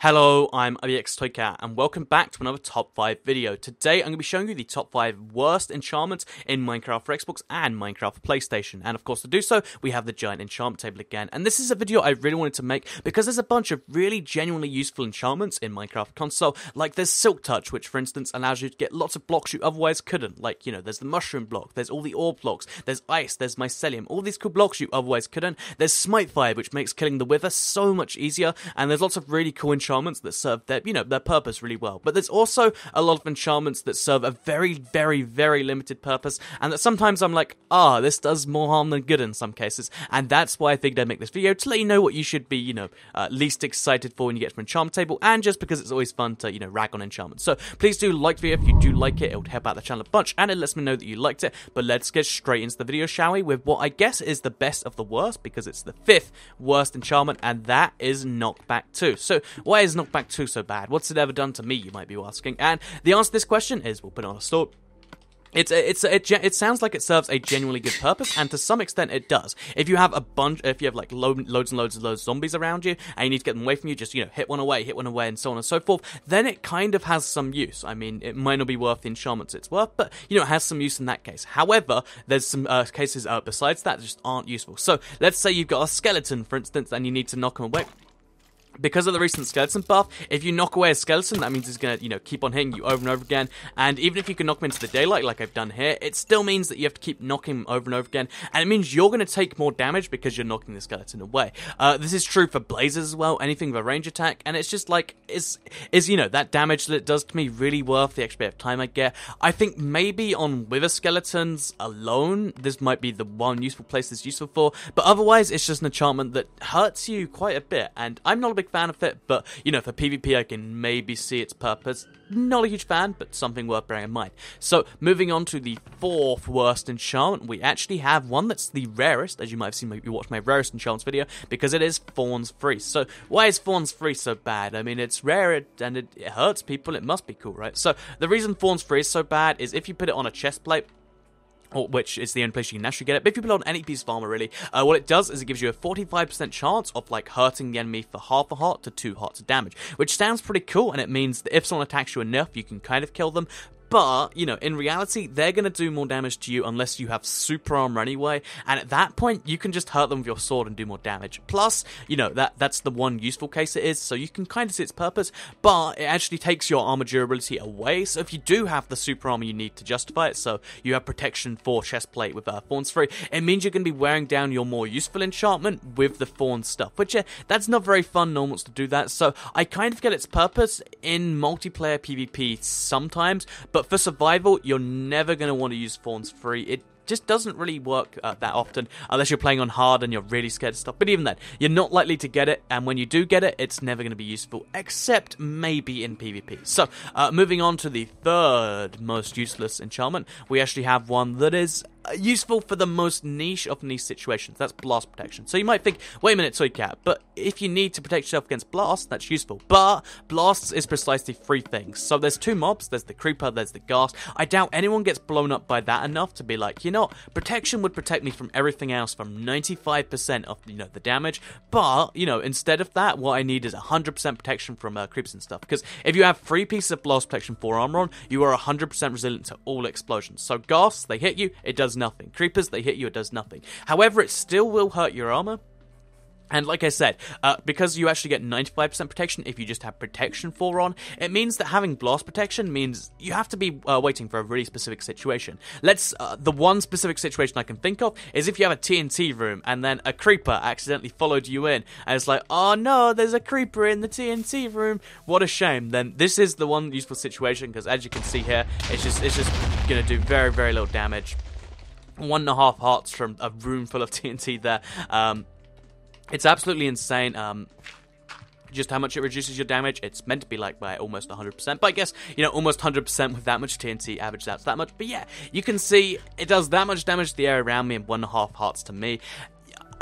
Hello, I'm Toycat, and welcome back to another top 5 video. Today I'm going to be showing you the top 5 worst enchantments in Minecraft for Xbox and Minecraft for PlayStation. And of course to do so, we have the giant enchantment table again. And this is a video I really wanted to make because there's a bunch of really genuinely useful enchantments in Minecraft console. Like there's Silk Touch, which for instance allows you to get lots of blocks you otherwise couldn't. Like, you know, there's the mushroom block, there's all the orb blocks, there's ice, there's mycelium, all these cool blocks you otherwise couldn't. There's Smite Fire, which makes killing the Wither so much easier. And there's lots of really cool enchantments that serve their, their purpose really well. But there's also a lot of enchantments that serve a very, very, very limited purpose, and that sometimes I'm like, this does more harm than good in some cases, and that's why I figured I'd make this video, to let you know what you should be, least excited for when you get to an enchantment table, and just because it's always fun to, rag on enchantments. So please do like the video if you do like it. It would help out the channel a bunch, and it lets me know that you liked it. But let's get straight into the video, shall we, with what I guess is the best of the worst, because it's the 5th worst enchantment, and that is Knockback 2. So why is Knockback 2 so bad? What's it ever done to me, you might be asking? And the answer to this question is, we'll put it on a store. It sounds like it serves a genuinely good purpose, and to some extent it does. If you have like loads and loads of zombies around you, and you need to get them away from you, just, hit one away, and so on and so forth, then it kind of has some use. I mean, it might not be worth the enchantments it's worth, but, it has some use in that case. However, there's some cases besides that just aren't useful. So, let's say you've got a skeleton, for instance, and you need to knock him away. Because of the recent skeleton buff, if you knock away a skeleton, that means it's going to, keep on hitting you over and over again. And even if you can knock him into the daylight, like I've done here, it still means that you have to keep knocking him over and over again. And it means you're going to take more damage because you're knocking the skeleton away. This is true for blazes as well, anything with a range attack. And it's just like, is that damage that it does to me really worth the extra bit of time I get? I think maybe on wither skeletons alone, this might be the one useful place it's useful for. But otherwise, it's just an enchantment that hurts you quite a bit. And I'm not a big fan of it, but for PvP I can maybe see its purpose. Not a huge fan, but something worth bearing in mind. So moving on to the 4th worst enchantment, we actually have one that's the rarest, as you might have seen if you watched my rarest enchantments video, because it is Thorns Freeze. So why is Thorns Freeze so bad? I mean, it's rare and it hurts people, it must be cool, right? So the reason Thorns Freeze is so bad is if you put it on a chest plate, which is the only place you can naturally get it. But if you put it on any piece of armor, really, what it does is it gives you a 45% chance of, like, hurting the enemy for half a heart to 2 hearts of damage, which sounds pretty cool, and it means that if someone attacks you enough, you can kind of kill them. But, in reality, they're going to do more damage to you unless you have super armor anyway, and at that point, you can just hurt them with your sword and do more damage. Plus, that's the one useful case it is, so you can kind of see its purpose, but it actually takes your armor durability away, so if you do have the super armor you need to justify it, so you have protection for chestplate with Thorns Free, it means you're going to be wearing down your more useful enchantment with the Thorn stuff, which, that's not very fun, no one wants to do that, so I kind of get its purpose in multiplayer PvP sometimes, but for survival, you're never going to want to use Thorns Free. It just doesn't really work that often, unless you're playing on hard and you're really scared of stuff. But even then, you're not likely to get it, and when you do get it, it's never going to be useful, except maybe in PvP. So, moving on to the 3rd most useless enchantment, we actually have one that is useful for the most niche of niche situations. That's blast protection. So you might think, wait a minute, Toycat, but if you need to protect yourself against blasts, that's useful. But blasts is precisely 3 things. So there's 2 mobs, there's the creeper, there's the ghast. I doubt anyone gets blown up by that enough to be like, protection would protect me from everything else, from 95% of, the damage. But, instead of that, what I need is 100% protection from creepers and stuff. Because if you have 3 pieces of blast protection for armor on, you are 100% resilient to all explosions. So ghasts, they hit you, it does nothing. Creepers, they hit you, it does nothing. However, it still will hurt your armor. And like I said, because you actually get 95% protection if you just have protection 4 on, it means that having blast protection means you have to be waiting for a really specific situation. The one specific situation I can think of is if you have a TNT room and then a creeper accidentally followed you in, and it's like, oh no, there's a creeper in the TNT room, what a shame. Then this is the one useful situation, because as you can see here, it's just going to do very, very little damage. 1.5 hearts from a room full of TNT there. It's absolutely insane, just how much it reduces your damage. It's meant to be like by almost 100%, but I guess, almost 100% with that much TNT averages out to that much. But yeah, you can see it does that much damage to the area around me and 1.5 hearts to me.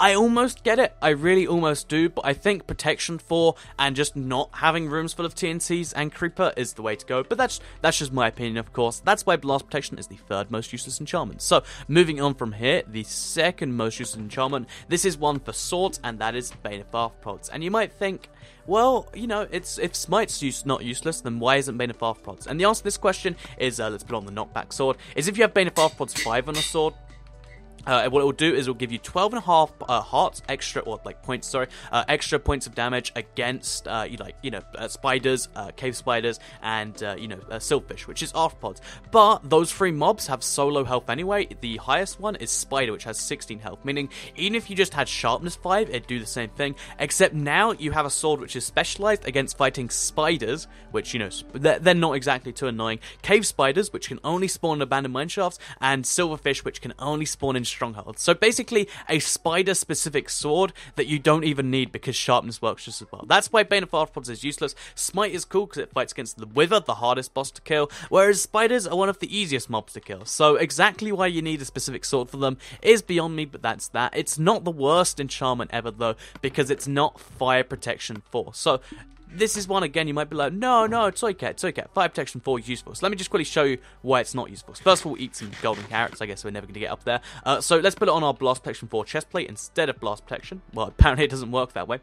I almost get it, I really almost do, but I think Protection 4 and just not having rooms full of TNTs and Creeper is the way to go, but that's just my opinion, of course. That's why Blast Protection is the third most useless enchantment. So, moving on from here, the second most useless enchantment, this is one for swords, and that is Bane of Arthropods. And you might think, well, you know, if Smite's not useless, then why isn't Bane of Arthropods? And the answer to this question is, let's put on the Knockback sword, is if you have Bane of Arthropods 5 on a sword, what it will do is it will give you 12.5 hearts extra, or like points, sorry, extra points of damage against spiders, cave spiders, and silverfish, which is arthropods. But those 3 mobs have so low health anyway. The highest one is spider, which has 16 health, meaning even if you just had sharpness 5, it'd do the same thing. Except now you have a sword which is specialized against fighting spiders, which they're not exactly too annoying. Cave spiders, which can only spawn in abandoned mineshafts, and silverfish, which can only spawn in strongholds. So basically a spider specific sword that you don't even need because sharpness works just as well. That's why Bane of Arthropods is useless. Smite is cool because it fights against the Wither, the hardest boss to kill, whereas spiders are one of the easiest mobs to kill. So exactly why you need a specific sword for them is beyond me, but that's that. It's not the worst enchantment ever though, because it's not Fire Protection 4. So this is one, again, you might be like, no, it's okay. Fire Protection 4 is useful. So let me just quickly show you why it's not useful. So first of all, eat some golden carrots. I guess we're never going to get up there. So let's put it on our Blast Protection 4 chestplate instead of Blast Protection. Well, apparently it doesn't work that way.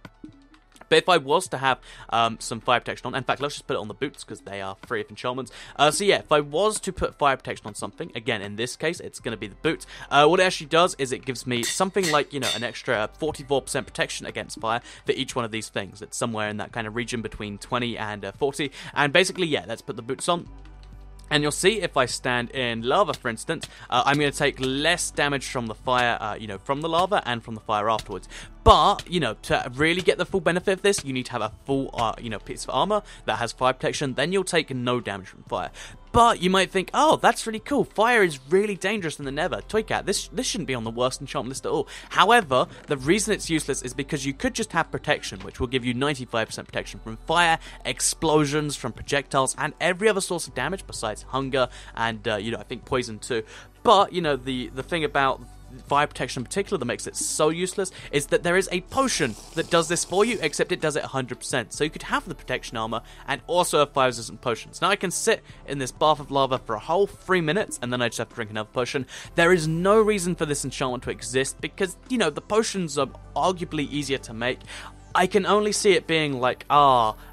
But if I was to have some Fire Protection on, in fact, let's just put it on the boots because they are free of enchantments. So yeah, if I was to put Fire Protection on something, again, in this case, it's going to be the boots. What it actually does is it gives me something like, an extra 44% protection against fire for each one of these things. It's somewhere in that kind of region between 20 and 40. And basically, yeah, let's put the boots on. And you'll see if I stand in lava, for instance, I'm going to take less damage from the fire, from the lava and from the fire afterwards. But, to really get the full benefit of this, you need to have a full, piece of armor that has fire protection. Then you'll take no damage from fire. But you might think, oh, that's really cool. Fire is really dangerous in the Nether. Toycat, this shouldn't be on the worst enchantment list at all. However, the reason it's useless is because you could just have protection, which will give you 95% protection from fire, explosions, from projectiles, and every other source of damage besides hunger and, I think poison too. But, the thing about Fire Protection in particular that makes it so useless is that there is a potion that does this for you, except it does it 100%. So you could have the protection armor and also have fire resistant potions. Now I can sit in this bath of lava for a whole 3 minutes and then I just have to drink another potion. There is no reason for this enchantment to exist because, the potions are arguably easier to make. I can only see it being like,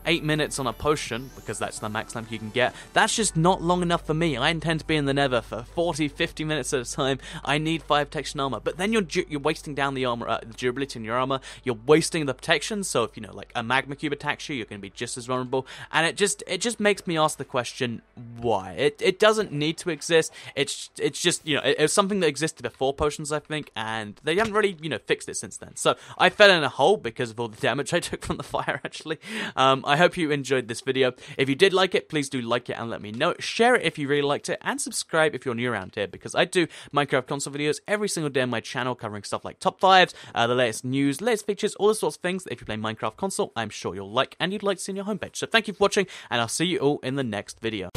8 minutes on a potion, because that's the max length you can get. That's just not long enough for me. I intend to be in the Nether for 40, 50 minutes at a time. I need fire protection armor. But then you're wasting down the armor, the durability in your armor. You're wasting the protection. So if, like a magma cube attacks you, you're going to be just as vulnerable. And it just makes me ask the question, why? It doesn't need to exist. It's just, it was something that existed before potions, I think, and they haven't really, fixed it since then. So I fell in a hole because of all the damage I took from the fire, actually. I hope you enjoyed this video. If you did like it, please do like it and let me know. Share it if you really liked it, and subscribe if you're new around here, because I do Minecraft console videos every single day on my channel, covering stuff like top 5s, the latest news, latest features, all the sorts of things that if you play Minecraft console, I'm sure you'll like and you'd like to see on your homepage. So thank you for watching, and I'll see you all in the next video.